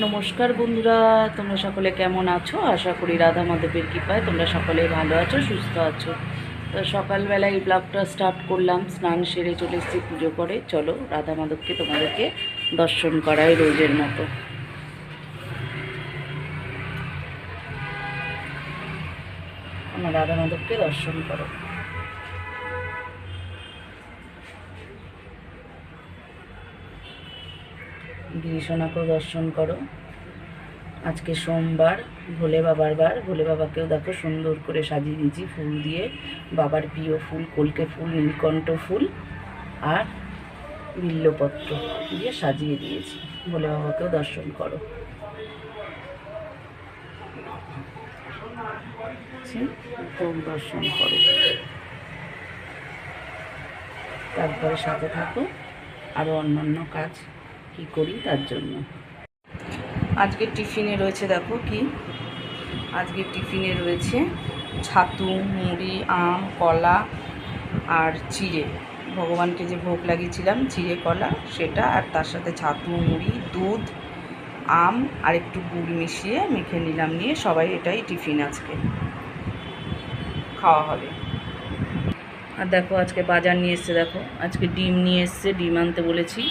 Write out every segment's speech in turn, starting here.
নমস্কার বন্ধুরা, তোমরা সকলে কেমন আছো? আশা করি রাধা মাধবের কৃপায় তোমরা সকলে ভালো আছো, সুস্থ আছো। তো সকালবেলায় এই ব্লগটা স্টার্ট করলাম, স্নান সেরে চলে এসেছি পুজো করে। চলো রাধা মাধবকে তোমাদেরকে দর্শন করাই রোজের মতো। আমার রাধা মাধবকে দর্শন করো। গিরিশোনাকেও দর্শন করো। আজকে সোমবার, ভোলে বাবার বার। ভোলে বাবাকেও দেখো সুন্দর করে সাজিয়ে দিয়েছি ফুল দিয়ে। বাবার প্রিয় ফুল কলকে ফুল, নীলকণ্ঠ ফুল আর বিল্লপত্র দিয়ে সাজিয়ে দিয়েছি। ভোলে বাবাকেও দর্শন করো। দর্শন করো, তারপরে সাথে থাকো আরও অন্যান্য কাজ কি করি তার জন্য। আজকের টিফিনে রয়েছে দেখো কি, আজকের টিফিনে রয়েছে ছাতু, মুড়ি, আম, কলা আর চিড়ে। ভগবানকে যে ভোগ লাগিয়েছিলাম চিড়ে কলা সেটা, আর তার সাথে ছাতু, মুড়ি, দুধ, আম আর একটু গুড় মিশিয়ে মেখে নিলাম, নিয়ে সবাই এটাই টিফিন আজকে খাওয়া হবে। আর দেখো আজকে বাজার নিয়ে এসছে, দেখো আজকে ডিম নিয়ে এসছে। ডিম আনতে বলেছি,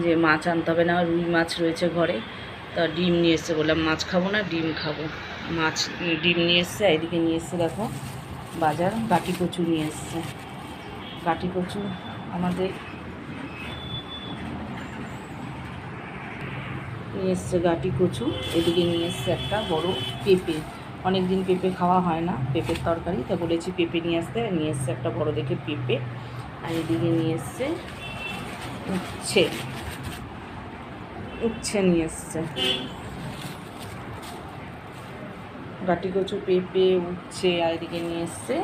যে মাছ আনতে হবে না, রুই মাছ রয়েছে ঘরে। তা ডিম নিয়ে এসছে, বললাম মাছ খাবো না, ডিম খাবো। মাছ ডিম নিয়ে এসছে। এদিকে নিয়ে এসছে দেখো বাজার, গাটি কচু নিয়ে এসছে। গাটি কচু আমাদের নিয়ে এসছে গাটি কচু। এদিকে নিয়ে এসছে একটা বড় পেঁপে। অনেক দিন পেঁপে খাওয়া হয় না, পেঁপের তরকারি, তা বলেছি পেঁপে নিয়ে আসতে। নিয়ে এসছে একটা বড় দেখে পেঁপে। আর এদিকে নিয়ে এসছে উচ্ছে, উচ্ছে নিয়ে এসছে। গাটি কচু, পেঁপে, উচ্ছে। আর এদিকে নিয়ে এসছে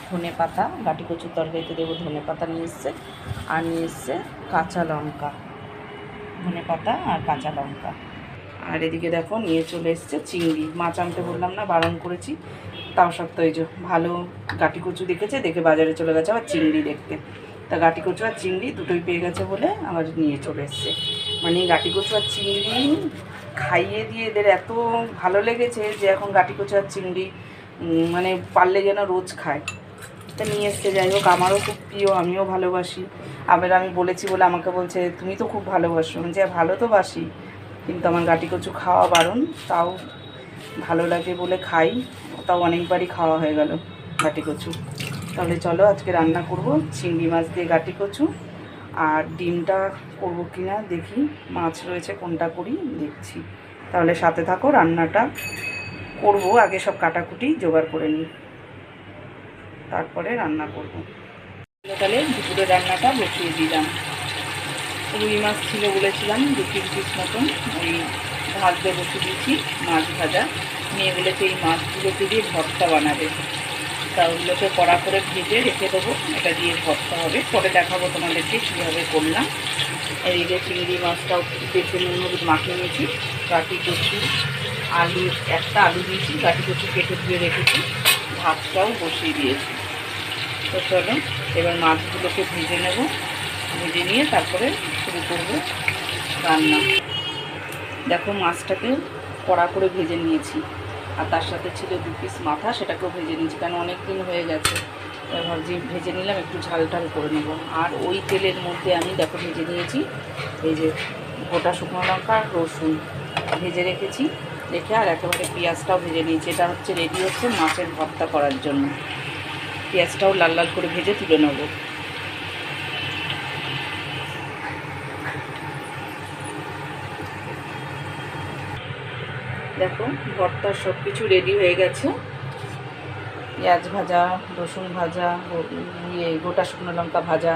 ধনে পাতা, গাটি কচুর তরকারিতে দেবো ধনে পাতা নিয়ে এসছে। আর নিয়ে এসছে কাঁচা লঙ্কা, ধনে পাতা আর কাঁচা লঙ্কা। আর এদিকে দেখো নিয়ে চলে এসছে চিংড়ি। মাছ আনতে বললাম না, বারণ করেছি, তাও সত্ত্বেও এই যে ভালো গাটি কচু দেখেছে, দেখে বাজারে চলে গেছে আবার চিংড়ি দেখতে। তা গাটি কচু আর চিংড়ি দুটোই পেয়ে গেছে বলে আবার নিয়ে চলে এসছে। মানে গাটি কচু আর চিংড়ি খাইয়ে দিয়ে এদের এত ভালো লেগেছে যে এখন গাটি কচু আর চিংড়ি মানে পারলে যেন রোজ খায়। তা নিয়ে এসছে। যাই হোক, আমারও খুব প্রিয়, আমিও ভালোবাসি। আবার আমি বলেছি বলে আমাকে বলছে তুমি তো খুব ভালোবাসো। যে ভালো তো বাসি, কিন্তু আমার গাটি কচু খাওয়া বারণ। তাও ভালো লাগে বলে খাই, তাও অনেকবারই খাওয়া হয়ে গেল গাটি কচু। তাহলে চলো আজকে রান্না করব চিংড়ি মাছ দিয়ে গাটি কচু। আর ডিমটা করবো কি না দেখি, মাছ রয়েছে কোনটা করি দেখছি। তাহলে সাথে থাকো, রান্নাটা করব। আগে সব কাটাকুটি জোগাড় করে নিই, তারপরে রান্না করব। তাহলে দুপুরে রান্নাটা বসিয়ে দিলাম। রুই মাছ ছিল বলেছিলাম 2-3 পিস মতন, ওই ভাজতে বসে দিয়েছি। মাছ ভাজা মেয়ে বলেছে এই মাছগুলোকে দিয়ে ভর্তা বানাবে, তা ওগুলোকে কড়া করে ভেজে রেখে দেবো, এটা দিয়ে ভর্তা হবে। পরে দেখাবো তোমাদেরকে কীভাবে করলাম। এই যে চিংড়ি মাছটাও পেঁপে নুন হলুদ মাখিয়ে নিয়েছি। গাটি কচু, আলু, একটা আলু দিয়েছি, গাটি কচু কেটে ধুয়ে রেখেছি। ভাতটাও বসিয়ে দিয়েছি। তো চলো এবার মাছগুলোকে ভেজে নেব, ভেজে নিয়ে তারপরে শুরু করব রান্না। দেখো মাছটাকে কড়া করে ভেজে নিয়েছি, আর তার সাথে ছিল 2 পিস মাথা, সেটাকেও ভেজে নিয়েছি, কারণ অনেক দিন হয়ে গেছে। ভাবছি ভেজে নিলাম, একটু ঝাল ঝাল করে নেব। আর ওই তেলের মধ্যে আমি দেখো ভেজে নিয়েছি এই যে গোটা শুকনো লঙ্কা, রসুন ভেজে রেখেছি, রেখে আর একেবারে পেঁয়াজটাও ভেজে নিয়েছি। এটা হচ্ছে রেডি হচ্ছে মাছের ভর্তা করার জন্য। পেঁয়াজটাও লাল লাল করে ভেজে তুলে নেব। দেখো ভর্তার সব কিছু রেডি হয়ে গেছে। পেঁয়াজ ভাজা, রসুন ভাজা, গোটা শুকনো লঙ্কা ভাজা,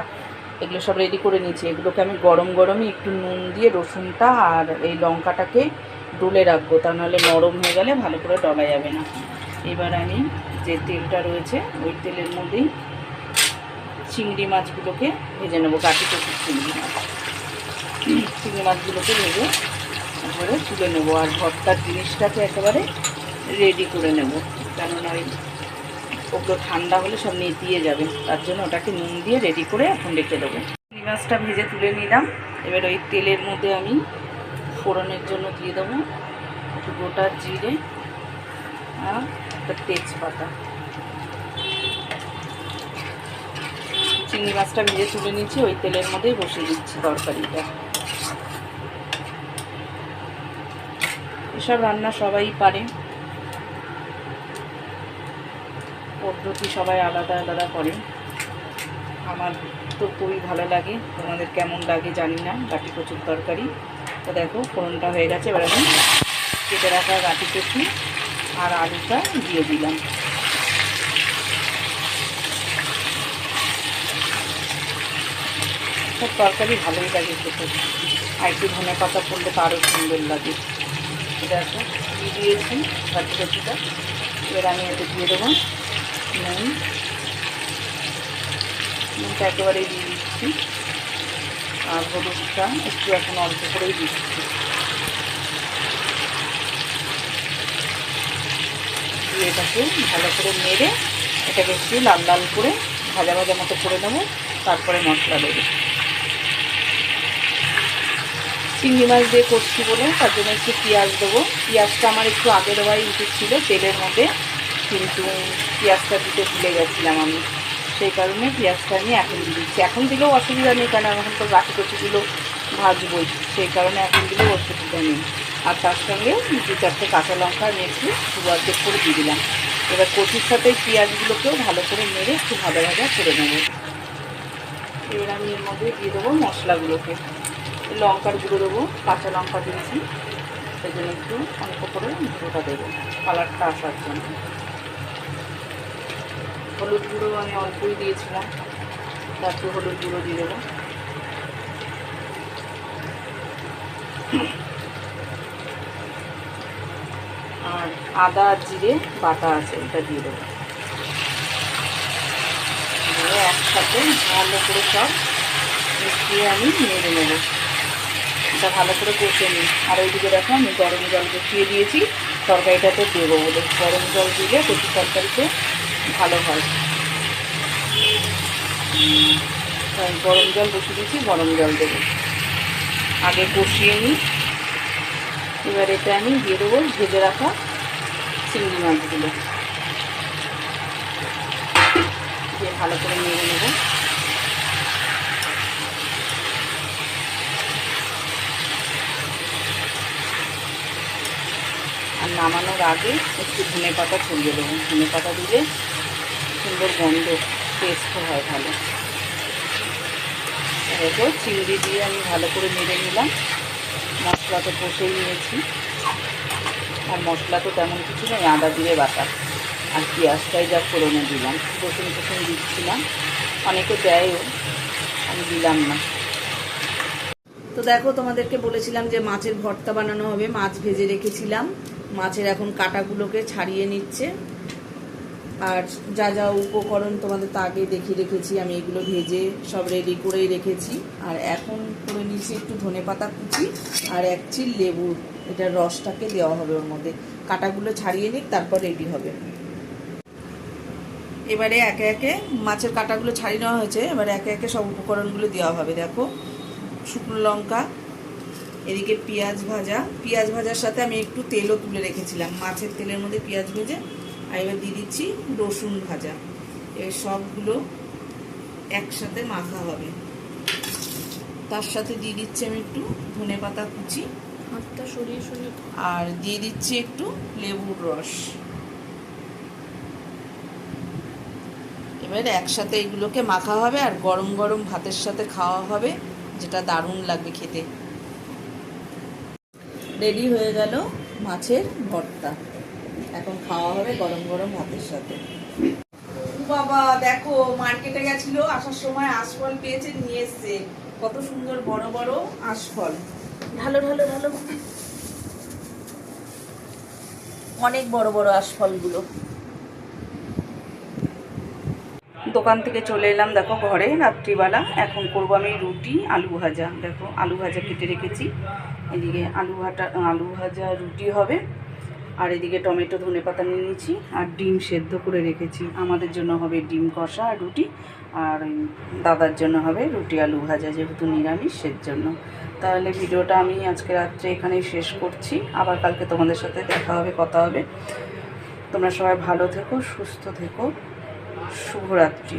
এগুলো সব রেডি করে নিয়েছি। এগুলোকে আমি গরম গরমই একটু নুন দিয়ে রসুনটা আর এই লঙ্কাটাকে ডলে রাখবো, তা নাহলে নরম হয়ে গেলে ভালো করে ডলা যাবে না। এবার আমি যে তেলটা রয়েছে ওই তেলের মধ্যেই চিংড়ি মাছগুলোকে ভেজে নেবো। গাটি কচুর চিংড়ি মাছ, চিংড়ি মাছগুলোকে ভেজে ধরে তুলে নেবো। আর ভর্তার জিনিসটাকে একেবারে রেডি করে নেব, কেননা ওই ওগুলো ঠান্ডা হলে সব নেতিয়ে যাবে, তার জন্য ওটাকে নুন দিয়ে রেডি করে এখন রেখে দেবো। চিংড়ি মাছটা ভেজে তুলে নিলাম। এবার ওই তেলের মধ্যে আমি ফোড়নের জন্য দিয়ে দেবো একটু গোটা জিরে আর একটা তেজপাতা। চিংড়ি মাছটা ভেজে তুলে নিচ্ছি, ওই তেলের মধ্যেই বসিয়ে দিচ্ছি তরকারিটা। এসব রান্না সবাই পারে, পদ্ধতি সবাই আলাদা আলাদা করে। আমার তো খুবই ভালো লাগে, তোমাদের কেমন লাগে জানি না। গাটি কচুর তরকারি তো দেখো ফোড়নটা হয়ে গেছে। এবার আমি কেটে রাখা গাটি কচু আর আলুটা দিয়ে দিলাম। সব তরকারি ভালোই লাগে খেতে, আর একটু ধনে পাতা পড়লে তো আরও সুন্দর লাগে। দেখো দিয়ে দিয়েছি গাটি কচুটা। এবার আমি এতে দিয়ে দেবো নুনটা একেবারেই দিয়ে দিচ্ছি, আর হলুদটা একটু এখন অল্প করেই দিচ্ছি। দিয়ে এটাকে ভালো করে নেড়ে এটাকে একটু লাল লাল করে ভাজা ভাজা মতো করে নেবো, তারপরে মশলা দেবো। চিংড়ি মাছ দিয়ে করছি বলে তার জন্য একটু পেঁয়াজ দেবো। পেঁয়াজটা আমার একটু আগে দেওয়াই উচিত ছিল তেলের মধ্যে, কিন্তু পেঁয়াজটা দিতে ভুলে গেছিলাম আমি, সেই কারণে পেঁয়াজটা আমি এখন দিয়ে দিচ্ছি। এখন দিলেও অসুবিধা নেই, কারণ এখন তো গাটি কচুগুলো ভাজবই, সেই কারণে এখন দিলেও অসুবিধা নেই। আর তার সঙ্গে 2-4টে কাঁচা লঙ্কা নিয়েছি পুরো অর্ধেক করে দিয়ে দিলাম। এবার কচুর সাথে পেঁয়াজগুলোকেও ভালো করে নেড়ে একটু ভাজা ভাজা করে নেব। এবার আমি এর মধ্যে দিয়ে দেবো মশলাগুলোকে। লঙ্কার গুঁড়ো দেবো, কাঁচা লঙ্কা দিয়েছি, সেই জন্য একটু অল্প করে গুঁড়োটা দেবো কালারটা আসার জন্য। হলুদ গুঁড়ো আমি অল্পই দিয়েছিলাম, একটু হলুদ গুঁড়ো দিয়ে দেবো। আর আদা জিরে বাটা আছে, এটা দিয়ে দেবো। একসাথে ভালো করে সব মিশিয়ে আমি নেড়ে নেবো, এটা ভালো করে কষে নিই। আর ওইদিকে দেখো আমি গরম জল বসিয়ে দিয়েছি তরকারিটাতে দেবো বলে। গরম জল দিলে কচু তরকারিতে ভালো হয়, তাই গরম জল বসিয়ে দিয়েছি, গরম জল দেবো। আগে কষিয়ে নিই। এবার এটা আমি দিয়ে দেবো ভেজে রাখা চিংড়ি মাছগুলো, দিয়ে ভালো করে নেড়ে নেবো। আর নামানোর আগে একটু ধনে পাতা ছড়িয়ে দেবো। ধনে পাতা দিলে সুন্দর গন্ধ, টেস্ট হয় ভালো। দেখো চিংড়ি দিয়ে আমি ভালো করে নেড়ে নিলাম। মশলা তো কষেই নিয়েছি, আর মশলা তো তেমন কিছু নয়, আদা জিরে বাটা আর পেঁয়াজটাই যা ফোড়নে দিলাম। রসুন টসুন দিচ্ছিলাম, অনেকে দেয়ও, আমি দিলাম না। তো দেখো তোমাদেরকে বলেছিলাম যে মাছের ভর্তা বানানো হবে, মাছ ভেজে রেখেছিলাম। মাছের এখন কাঁটাগুলোকে ছাড়িয়ে নিচ্ছে। আর যা যা উপকরণ তোমাদের তো আগে দেখিয়ে রেখেছি, আমি এগুলো ভেজে সব রেডি করেই রেখেছি। আর এখন করে নিচ্ছি একটু ধনেপাতা কুচি আর 1 চিল লেবু, এটার রসটাকে দেওয়া হবে ওর মধ্যে। কাঁটাগুলো ছাড়িয়ে নিক, তারপর রেডি হবে। এবারে একে একে মাছের কাঁটাগুলো ছাড়িয়ে নেওয়া হয়েছে, এবারে একে একে সব উপকরণগুলো দেওয়া হবে। দেখো শুকনো লঙ্কা, এদিকে পেঁয়াজ ভাজা, পেঁয়াজ ভাজার সাথে আমি একটু তেলও তুলে রেখেছিলাম, মাছের তেলের মধ্যে পেঁয়াজ ভেজে। আর এবার দিয়ে দিচ্ছি রসুন ভাজা। এবার সবগুলো একসাথে মাখা হবে। তার সাথে দিয়ে দিচ্ছি আমি একটু ধনেপাতা কুচি, হাতটা সরিয়ে সরিয়ে, আর দিয়ে দিচ্ছি একটু লেবুর রস। এবার একসাথে এগুলোকে মাখা হবে আর গরম গরম ভাতের সাথে খাওয়া হবে, যেটা দারুণ লাগবে খেতে। রেডি হয়ে গেল মাছের ভর্তা, এখন খাওয়া হবে গরম গরম ভাতের সাথে। বাবা দেখো মার্কেটে গেছিল, আসার সময় আশফল পেয়েছে, নিয়ে এসছে। কত সুন্দর বড় বড় আশফল, ঢালো ঢালো ঢালো, অনেক বড় বড় আশফলগুলো। দোকান থেকে চলে এলাম দেখো ঘরে রাত্রিবেলা। এখন করবো আমি রুটি আলু ভাজা। দেখো আলু ভাজা কেটে রেখেছি, এদিকে আলু ভাজা রুটি হবে। আর এদিকে টমেটো ধনেপাতা নিয়ে নিয়েছি আর ডিম সেদ্ধ করে রেখেছি। আমাদের জন্য হবে ডিম কষা আর রুটি, আর দাদার জন্য হবে রুটি আলু ভাজা, যেহেতু নিরামিষ সের জন্য। তাহলে ভিডিওটা আমি আজকে রাত্রে এখানেই শেষ করছি। আবার কালকে তোমাদের সাথে দেখা হবে, কথা হবে। তোমরা সবাই ভালো থেকো, সুস্থ থেকো। শুভরাত্রি।